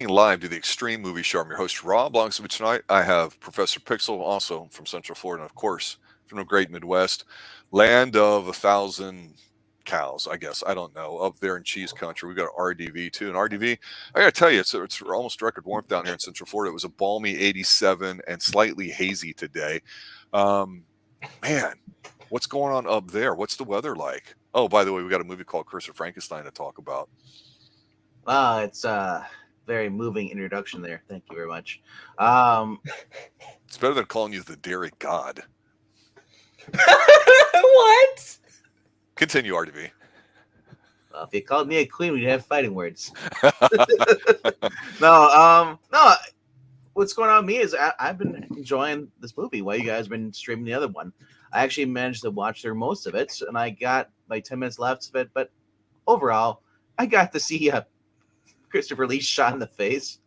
Live to the Xtreme Movie Show. I'm your host, Rob. Alongside me tonight, I have Professor Pixel, also from Central Florida, and of course, from the great Midwest, land of a thousand cows, I guess. I don't know. Up there in cheese country, we got RDV too. And RDV, I got to tell you, it's almost record warmth down here in Central Florida. It was a balmy 87 and slightly hazy today. Um, Man, what's going on up there? What's the weather like? Oh, by the way, we got a movie called Curse of Frankenstein to talk about. Wow, it's a very moving introduction there. Thank you very much. Um, It's better than calling you the dairy god. What? Continue, RDV. well, if you called me a queen, we'd have fighting words. No. What's going on with me is I've been enjoying this movie while you guys have been streaming the other one. I actually managed to watch through most of it, and I got like 10 minutes left of it. But overall, I got to see Christopher Lee shot in the face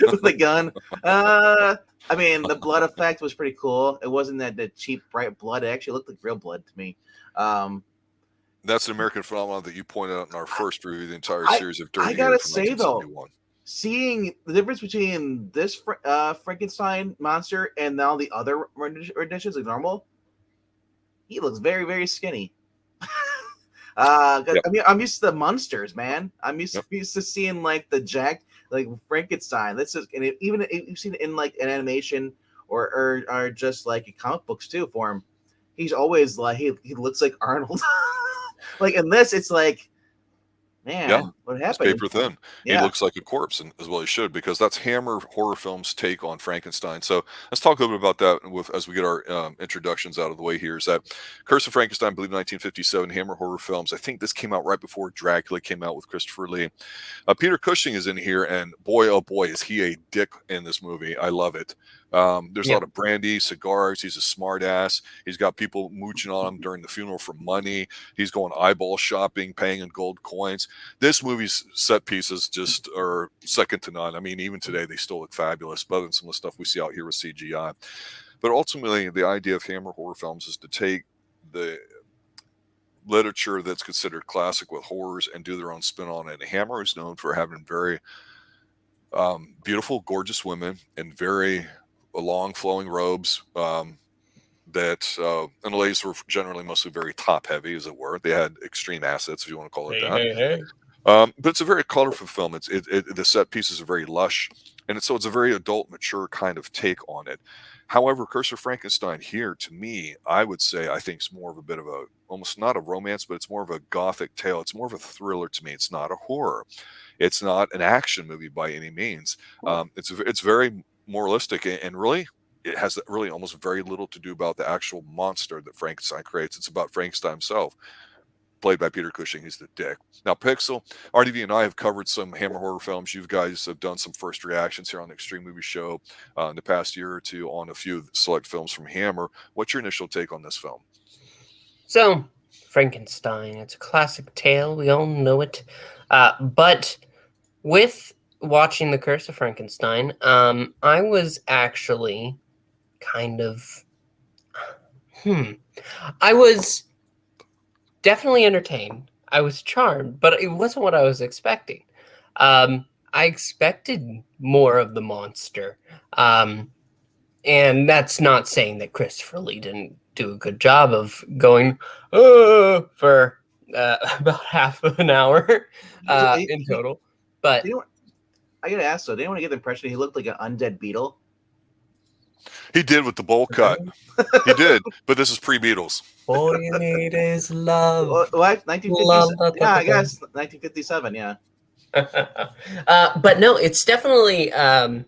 with a gun. I mean, the blood effect was pretty cool. It wasn't that the cheap, bright blood. It actually looked like real blood to me. That's an American phenomenon that you pointed out in our first review of the entire I- series of Dirty I gotta Harry from say, though, 1971. Seeing the difference between this Frankenstein monster and now the other renditions, like normal, he looks very, very skinny. 'Cause, Yep. I mean, I'm used to the monsters, man. I'm used, Yep. used to seeing like the Jack, like Frankenstein. That's just, and even if you've seen it in like an animation or just like comic books too for him. He's always like he looks like Arnold. Like in this, it's like, man, Yeah, what it's happened? paper thin. He Yeah. looks like a corpse, and as well he should, because that's Hammer Horror Films' take on Frankenstein. So let's talk a little bit about that with as we get our introductions out of the way. Here is that Curse of Frankenstein, I believe 1957, Hammer Horror Films. I think this came out right before Dracula came out with Christopher Lee. Peter Cushing is in here, and boy, oh boy, is he a dick in this movie. I love it. There's a lot of brandy, cigars. He's a smart ass. He's got people mooching on him during the funeral for money. He's going eyeball shopping, paying in gold coins. This movie's set pieces just are second to none. I mean, even today they still look fabulous, better than some of the stuff we see out here with CGI. But ultimately, the idea of Hammer Horror Films is to take the literature that's considered classic with horrors and do their own spin on it. And Hammer is known for having very beautiful, gorgeous women in very long, flowing robes. And the ladies were generally mostly very top heavy, as it were. They had extreme assets, if you want to call it that. Hey. But it's a very colorful film. The set pieces are very lush, and so it's a very adult, mature kind of take on it. However, Curse of Frankenstein here, to me, I would say I think it's more of a bit of a almost not a romance, but it's more of a gothic tale. It's more of a thriller to me. It's not a horror. It's not an action movie by any means. It's very moralistic and really it has really almost very little to do about the actual monster that Frankenstein creates. It's about Frankenstein himself, played by Peter Cushing. He's the dick. Now, Pixel, RDV and I have covered some Hammer horror films. You guys have done some first reactions here on the Xtreme Movie Show in the past year or two on a few select films from Hammer. What's your initial take on this film? So, Frankenstein, it's a classic tale. We all know it. But with watching The Curse of Frankenstein, I was actually kind of... I was definitely entertained. I was charmed, but it wasn't what I was expecting. I expected more of the monster. And that's not saying that Christopher Lee didn't do a good job of going for about half of an hour in total. But I gotta ask though, did anyone get the impression he looked like an undead beetle? He did with the bowl cut. He did, but this is pre-Beatles. All you need is love. What? 1957? Yeah, I guess 1957. Yeah. But no, it's definitely a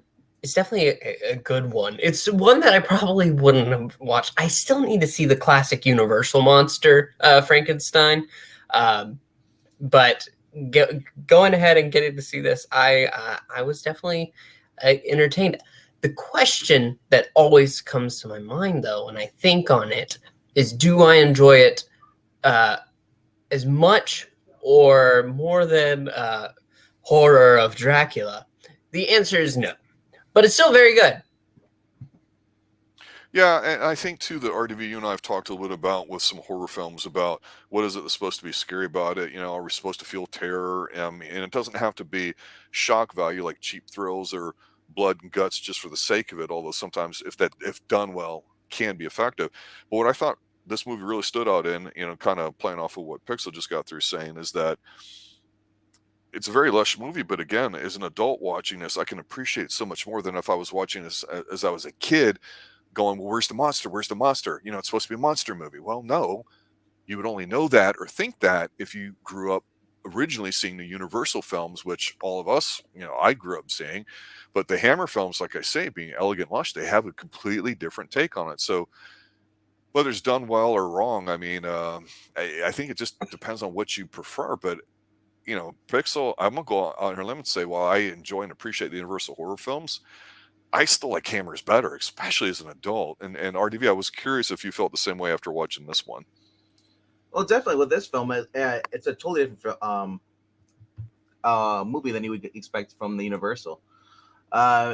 good one. It's one that I probably wouldn't have watched. I still need to see the classic Universal monster, Frankenstein. But going ahead and getting to see this, I was definitely entertained. The question that always comes to my mind, though, when I think on it, is do I enjoy it as much or more than horror of Dracula? The answer is no. But it's still very good. Yeah, and I think too that RDV, you and I have talked a little bit about with some horror films about what is it that's supposed to be scary about it. Are we supposed to feel terror? And it doesn't have to be shock value like cheap thrills or blood and guts just for the sake of it. Although sometimes, if done well, can be effective. But what I thought this movie really stood out in, kind of playing off of what Pixel just got through saying, is that it's a very lush movie. But again, as an adult watching this, I can appreciate so much more than if I was watching this as I was a kid going, well, where's the monster? Where's the monster? It's supposed to be a monster movie. Well, no, you would only know that or think that if you grew up originally seeing the Universal films, which all of us, I grew up seeing. But the Hammer films, like I say, being elegant lush, they have a completely different take on it. So whether it's done well or wrong, I mean, I think it just depends on what you prefer. But Pixel, I'm gonna go on her limb and say, while I enjoy and appreciate the Universal horror films, I still like Hammers better, especially as an adult. And RDV, I was curious if you felt the same way after watching this one. Well, definitely with this film, it's a totally different movie than you would expect from the Universal.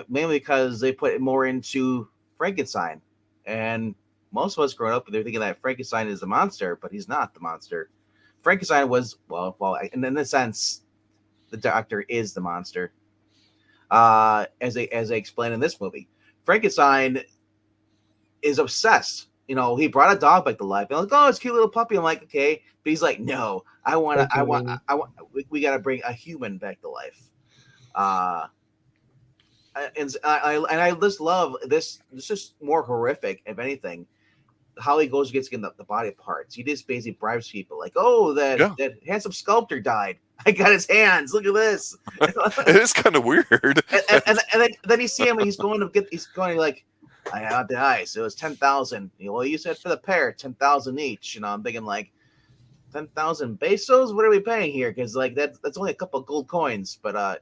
Mainly because they put more into Frankenstein, and most of us growing up, they're thinking that Frankenstein is the monster, but he's not the monster. Frankenstein was and in a sense, the doctor is the monster. As they explain in this movie, Frankenstein is obsessed. He brought a dog back to life. And like, oh, it's a cute little puppy. I'm like, okay, but he's like, no, we got to bring a human back to life. And I just love this. This is more horrific, if anything. How he goes against the body parts. He just basically bribes people, like, oh, that handsome sculptor died. I got his hands. Look at this. It is kind of weird. and then you see him, and he's going like, I had the ice. It was 10,000. Well, you said for the pair, 10,000 each. I'm thinking like 10,000 pesos. What are we paying here? Because like that's only a couple of gold coins. But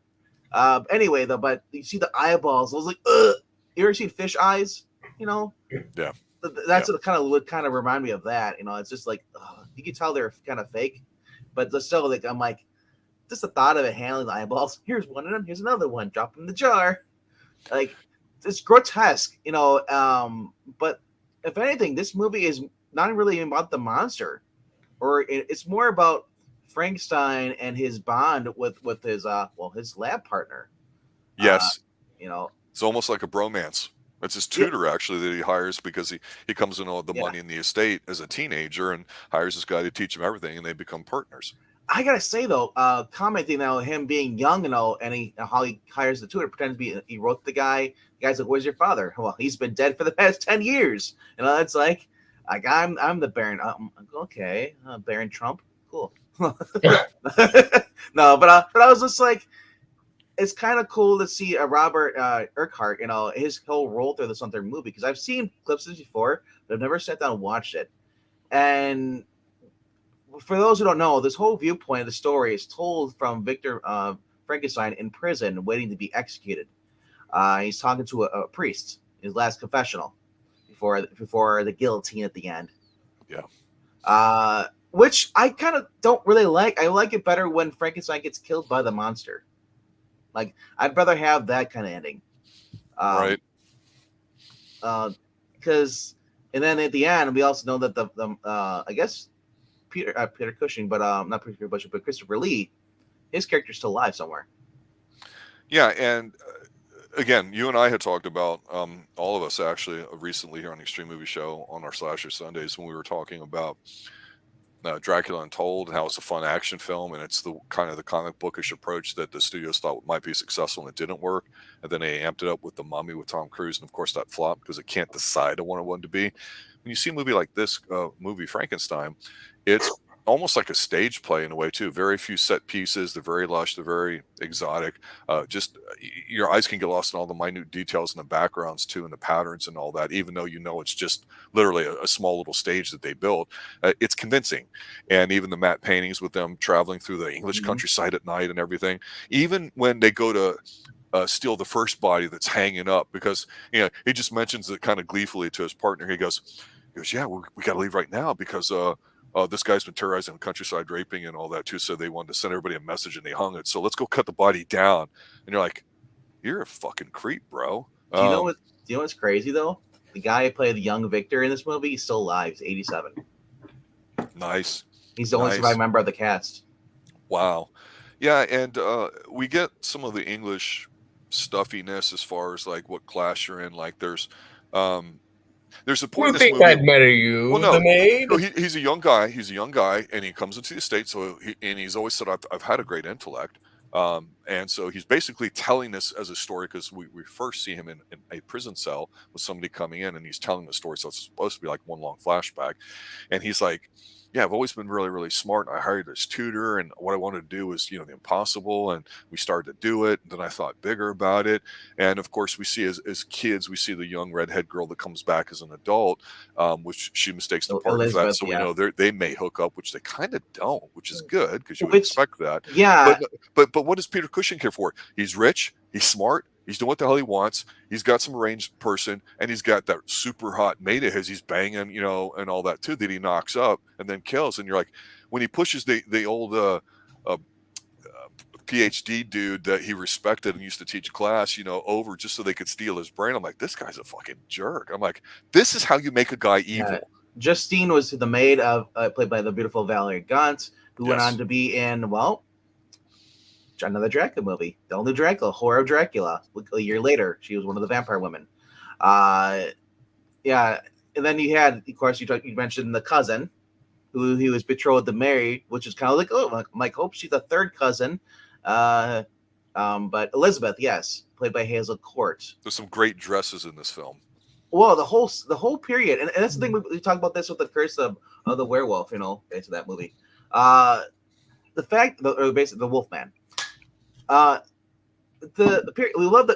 anyway, though, but you see the eyeballs. I was like, ugh. You ever seen fish eyes? Yeah. That's what kind of remind me of that. It's just like, you can tell they're kind of fake, but still, like, I'm like, just the thought of it handling the eyeballs. Here's one of them. Here's another one. Drop them in the jar. Like, it's grotesque, but if anything, this movie is not really about the monster, or it's more about Frankenstein and his bond with his his lab partner. Yes. It's almost like a bromance. It's his tutor, actually, that he hires because he comes in all the money in the estate as a teenager and hires this guy to teach him everything, and they become partners. I gotta say though, commenting now him being young and all, and how he hires the tutor, pretends to be he wrote the guy. The guy's like, "Where's your father?" Well, he's been dead for the past 10 years. It's like I'm the Baron. Okay, Baron Trump, cool. No, but I was just like, it's kind of cool to see Robert Urquhart, his whole role through this entire movie, because I've seen clips of this before, but I've never sat down and watched it. And for those who don't know, this whole viewpoint of the story is told from Victor Frankenstein in prison, waiting to be executed. He's talking to a priest, his last confessional, before the guillotine at the end. Yeah. Which I kind of don't really like. I like it better when Frankenstein gets killed by the monster. Like, I'd rather have that kind of ending. Right. Because, and then at the end, we also know that the I guess Peter Cushing, but not Peter Cushing, but Christopher Lee, his character's still alive somewhere. Yeah, and again, you and I had talked about, all of us actually, recently here on the Xtreme Movie Show on our Slasher Sundays, when we were talking about Dracula Untold, and how it's a fun action film, and it's the kind of the comic bookish approach that the studios thought might be successful, and it didn't work. And then they amped it up with The Mummy with Tom Cruise, and of course that flopped because it can't decide on what it wanted to be. When you see a movie like this movie Frankenstein, it's almost like a stage play in a way too. Very few set pieces. They're very lush. They're very exotic. Just your eyes can get lost in all the minute details and the backgrounds too, and the patterns and all that. Even though it's just literally a small little stage that they built, it's convincing. And even the matte paintings with them traveling through the English countryside at night and everything. Even when they go to steal the first body that's hanging up, because he just mentions it kind of gleefully to his partner. He goes, yeah, we got to leave right now because this guy's been terrorizing the countryside, raping and all that too. So they wanted to send everybody a message, and they hung it. So let's go cut the body down. And you're like, you're a fucking creep, bro. Do you know what's crazy though? the guy who played the young Victor in this movie, he's still alive. He's 87. Nice. He's the only Nice. surviving member of the cast. Wow. Yeah, and we get some of the English stuffiness as far as like what class you're in. Like there's a point in this movie. marry you, Well, no, the maid? no, he's a young guy. He's a young guy, and he comes into the States. So he's always said, I've had a great intellect. And so he's basically telling this as a story because we first see him in a prison cell with somebody coming in, and he's telling the story. So it's supposed to be like one long flashback. And he's like, yeah, I've always been really, really smart. I hired this tutor, and what I wanted to do was, the impossible. And we started to do it. And then I thought bigger about it. And of course, we see as kids, we see the young redhead girl that comes back as an adult, which she mistakes the partner for that. Elizabeth, So yeah. we know they may hook up, which they kind of don't, which is good because you would Which- expect that. Yeah. But what does Peter Cushing care for? He's rich, he's smart, he's doing what the hell he wants, he's got some arranged person, and he's got that super hot mate of his he's banging, and all that too, that he knocks up and then kills. And you're like, when he pushes the old PhD dude that he respected and used to teach class, over just so they could steal his brain, I'm like, this guy's a fucking jerk. I'm like, this is how you make a guy evil. Yeah. Justine was the maid of played by the beautiful Valerie Gaunt, who went Yes. on to be in another Dracula movie, The Only Dracula, Horror of Dracula. A year later, she was one of the vampire women. Yeah, and then you had, of course, you mentioned the cousin, who he was betrothed to marry, which is kind of like, I'm like, hope she's a third cousin. But Elizabeth, yes, played by Hazel Court. There's some great dresses in this film. Well, the whole period, and that's the thing we talk about this with the curse of the werewolf, into that movie. The fact, or basically the Wolfman. The period, we love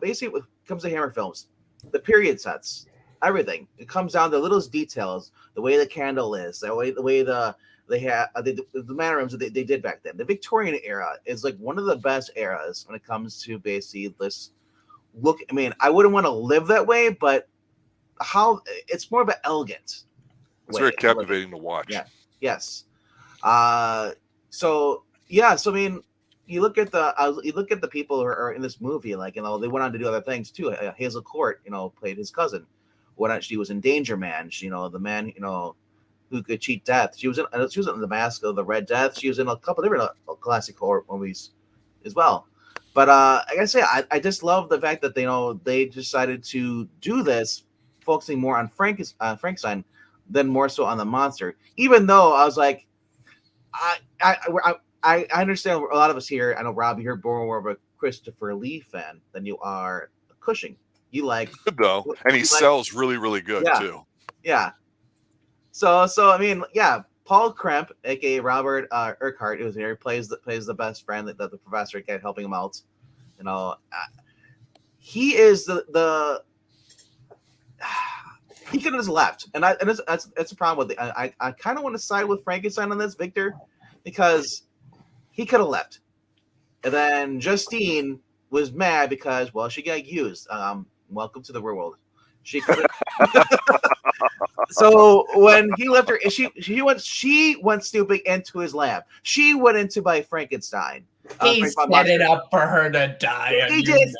basically when it comes to Hammer films, the period sets, everything. It comes down to little details, the way the candle is, the way the mannerisms that they did back then. The Victorian era is like one of the best eras when it comes to basically this look. I mean, I wouldn't want to live that way, but how it's more of an elegant. It's very captivating to watch. Yeah. Yes. So I mean, you look at the people who are in this movie, like, they went on to do other things too. Hazel Court, played his cousin. She was in Danger Man. She, the man, who could cheat death. She was in The Mask of the Red Death. She was in a couple different classic horror movies as well. But like I say, I just love the fact that they decided to do this, focusing more on Frankenstein than more so on the monster. Even though I was like, I understand a lot of us here. I know, Rob, you're more of a Christopher Lee fan than you are a Cushing. You like though, and he sells really, really good too. Yeah. So I mean, yeah, Paul Kremp, aka Robert Urquhart, who's here, plays the best friend that the professor kept helping him out. He is the he could have just left, and that's a problem with it. I kind of want to side with Frankenstein on this, Victor, because he could have left, and then Justine was mad because, well, she got used. Welcome to the real world. She could. So when he left her, she went stupid into his lab. She went into by Frankenstein. He set it up for her to die. He did.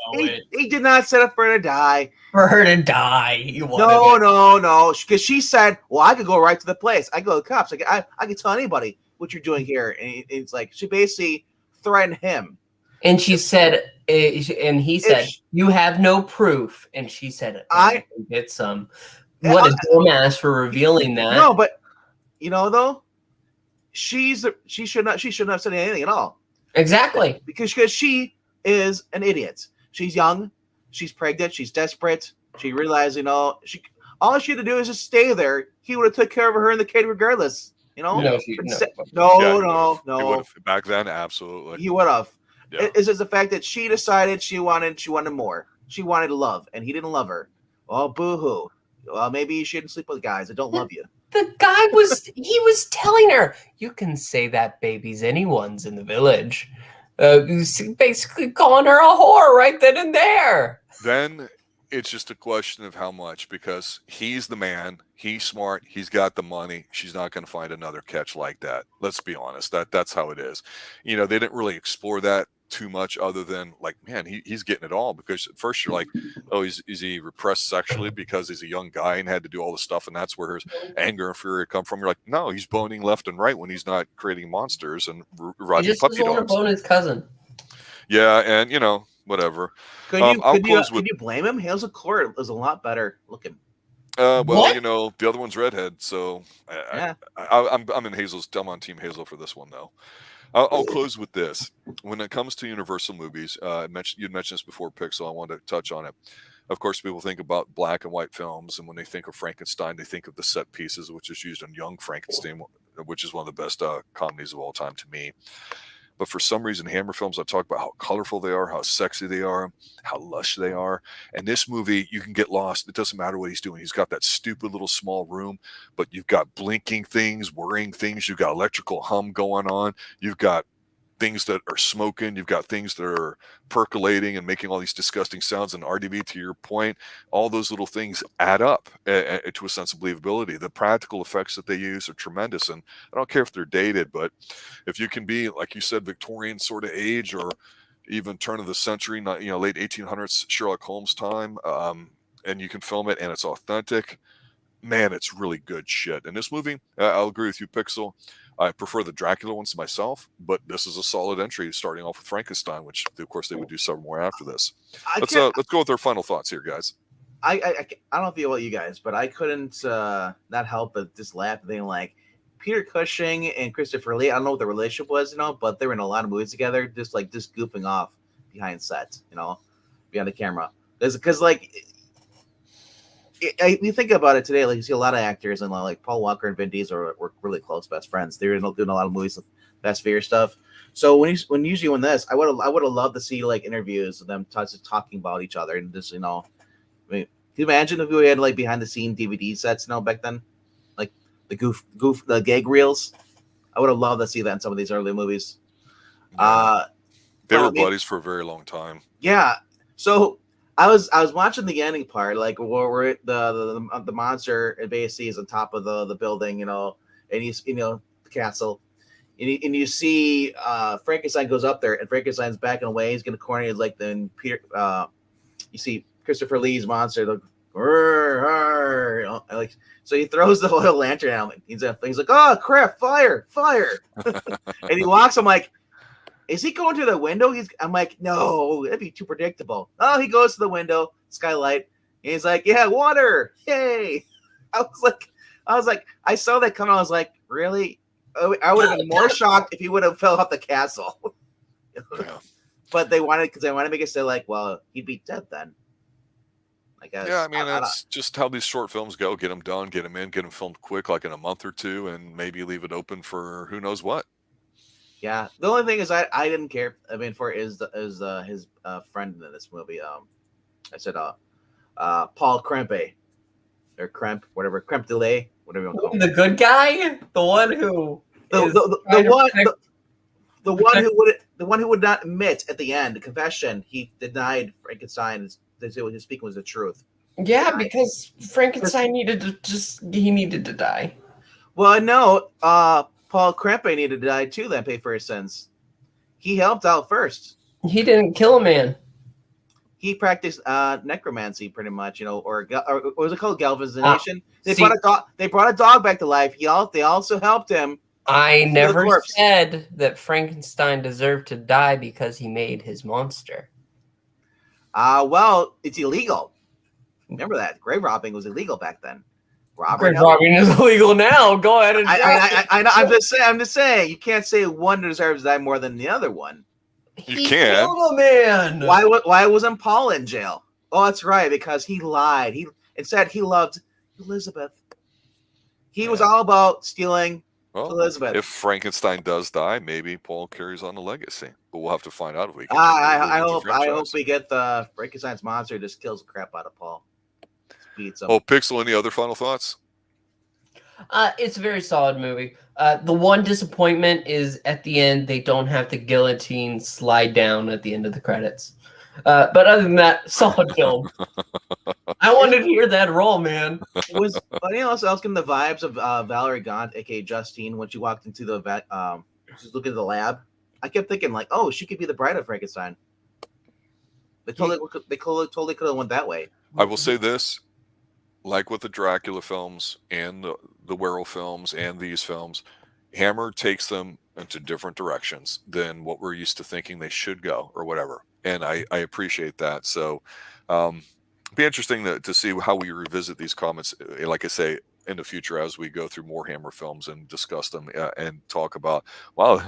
He did not set up for her to die. For her to die. No. Because she said, "Well, I could go right to the place. I go to the cops. I can tell anybody what you're doing here." And it's like she basically threatened him. And she said, and he said, "You have no proof." And she said, "I get some." What a dumbass for revealing that. No, but though, she should not have said anything at all. Exactly. Because she is an idiot. She's young, she's pregnant, she's desperate. She realized, all she had to do is just stay there. He would have took care of her and the kid regardless. No. Back then, absolutely. He would have. Yeah. It's just the fact that she decided she wanted more. She wanted love, and he didn't love her. Oh, boo-hoo. Well, maybe you shouldn't sleep with guys that don't love you. The guy was telling her, "You can say that baby's anyone's in the village." Basically calling her a whore right then and there. Then It's just a question of how much, because he's the man, he's smart, he's got the money. She's not going to find another catch like that. Let's be honest. That's how it is. You know, they didn't really explore that too much, other than like, man, he's getting it all. Because at first you're like, oh, is he repressed sexually because he's a young guy and had to do all this stuff, and that's where his anger and fury come from. You're like, no, he's boning left and right when he's not creating monsters and He riding just puppy doesn't want to dogs. bone his cousin. Yeah, and you know, whatever. I'll close with. Could you blame him? Hazel Court was a lot better looking. Well, What? you know, the other one's redhead, so Yeah. I'm in Hazel's. I'm on Team Hazel for this one, though. I'll close with this. When it comes to Universal movies, you'd mentioned this before, Pixel. I wanted to touch on it. Of course, people think about black and white films, and when they think of Frankenstein, they think of the set pieces, which is used in Young Frankenstein, which is one of the best comedies of all time to me. But for some reason, Hammer films, I talk about how colorful they are, how sexy they are, how lush they are. And this movie, you can get lost. It doesn't matter what he's doing. He's got that stupid little small room, but you've got blinking things, whirring things. You've got electrical hum going on. You've got things that are smoking. You've got things that are percolating and making all these disgusting sounds. And RDB, to your point, all those little things add up to a sense of believability. The practical effects that they use are tremendous. And I don't care if they're dated, but if you can be, like you said, Victorian sort of age, or even turn of the century, not, you know, late 1800s Sherlock Holmes time, and you can film it and it's authentic, man, it's really good shit. And this movie, I'll agree with you, Pixel. I prefer the Dracula ones myself, but this is a solid entry, starting off with Frankenstein, which of course they would do several more after this. Let's go with our final thoughts here, guys. I don't feel about you guys, but I couldn't not help but just laugh at being like Peter Cushing and Christopher Lee. I don't know what the relationship was, you know, but they were in a lot of movies together, just goofing off behind set, you know, behind the camera. Because like. You think about it today, like you see a lot of actors, and like Paul Walker and Vin Diesel were really close best friends. They were doing a lot of movies with Fast Fear stuff. So when usually when this, I would have loved to see like interviews of them talking about each other, and just, you know, I mean, can you imagine if we had like behind the scene DVD sets, you know, back then, like the the gag reels? I would have loved to see that in some of these early movies. Yeah. They were buddies for a very long time. Yeah. So I was watching the ending part, like where the monster basically is on top of the building, you know, and he's, you know, the castle, and you see Frankenstein goes up there, and Frankenstein's backing away. He's gonna corner. He's like, then Peter, you see Christopher Lee's monster, like, you know, like, so he throws the oil lantern at him. He's like, oh crap, fire, and he walks. I'm like, is he going to the window? I'm like, no, that'd be too predictable. Oh, he goes to the window, skylight, and he's like, yeah, water, yay! I was like, I saw that coming. I was like, really? I would have been more shocked if he would have fell off the castle. Yeah. But they wanted to make it say like, well, he'd be dead then. I guess. Yeah, I mean, that's just how these short films go. Get them done, get them in, get them filmed quick, like in a month or two, and maybe leave it open for who knows what. Yeah, the only thing is I didn't care. I mean, for his friend in this movie. I said Paul Krempe or Kremp, whatever, Kremp delay, whatever you want to call him. The good guy, the one who the one who would not admit at the end, the confession, he denied Frankenstein. They say what he was speaking was the truth. Yeah, because Frankenstein needed to die. Well, no, Paul Krempe needed to die too, then pay for his sins. He helped out first. He didn't kill a man. He practiced necromancy, pretty much, you know, or what was it called, galvanization? They brought a dog back to life. They also helped him. I never said that Frankenstein deserved to die because he made his monster. Well, it's illegal. Remember that grave robbing was illegal back then. Grave robbing is illegal now. Go ahead and I know. I'm just saying. You can't say one deserves to die more than the other one. You can. Killed a man. Why wasn't Paul in jail? Oh, that's right, because he lied. He said he loved Elizabeth. He was all about stealing Elizabeth. If Frankenstein does die, maybe Paul carries on the legacy. But we'll have to find out if we can. I hope we get the Frankenstein's monster just kills the crap out of Paul. Beats him. Oh, Pixel, any other final thoughts? It's a very solid movie. The one disappointment is at the end, they don't have the guillotine slide down at the end of the credits. But other than that, solid film. I wanted to hear that roll, man. Was anyone else getting the vibes of Valerie Gaunt, aka Justine, when she walked into the vet? She's looking at the lab. I kept thinking like, oh, she could be the bride of Frankenstein. They totally could have went that way. I will say this, like with the Dracula films and the werewolf films and these films, Hammer takes them into different directions than what we're used to thinking they should go or whatever. And I appreciate that. So be interesting to see how we revisit these comments, like I say, in the future as we go through more Hammer films and discuss them and talk about, wow,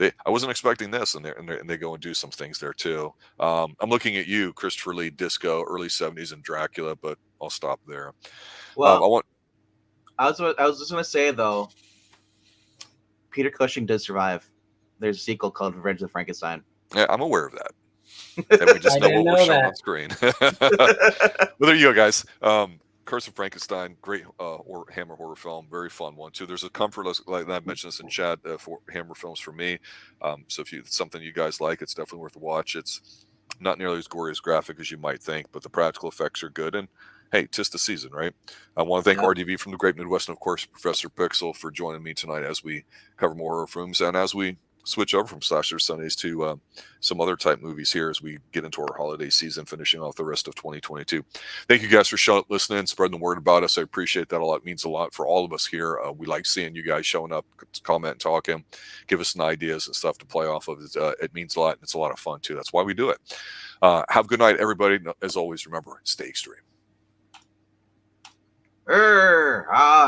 I wasn't expecting this, and they go and do some things there too. I'm looking at you, Christopher Lee, Disco, early 70s, and Dracula, but I'll stop there. Well, I was just gonna say though, Peter Cushing did survive. There's a sequel called Revenge of Frankenstein. Yeah, I'm aware of that. And we just know what we're showing on screen. But there you go, guys. Curse of Frankenstein, great Hammer horror film, very fun one too. There's a comfort, like I mentioned this in chat, for Hammer films for me. So if it's something you guys like, it's definitely worth a watch. It's not nearly as gory as graphic as you might think, but the practical effects are good. And hey, 'tis the season, right? I want to thank RDV from the Great Midwest, and of course Professor Pixel for joining me tonight as we cover more horror films and as we switch over from Slasher Sundays to some other type movies here as we get into our holiday season, finishing off the rest of 2022. Thank you guys for listening, spreading the word about us. I appreciate that a lot. It means a lot for all of us here. We like seeing you guys showing up, comment, and talking, give us some ideas and stuff to play off of. It means a lot, and it's a lot of fun too. That's why we do it. Have a good night, everybody. As always, remember, stay extreme.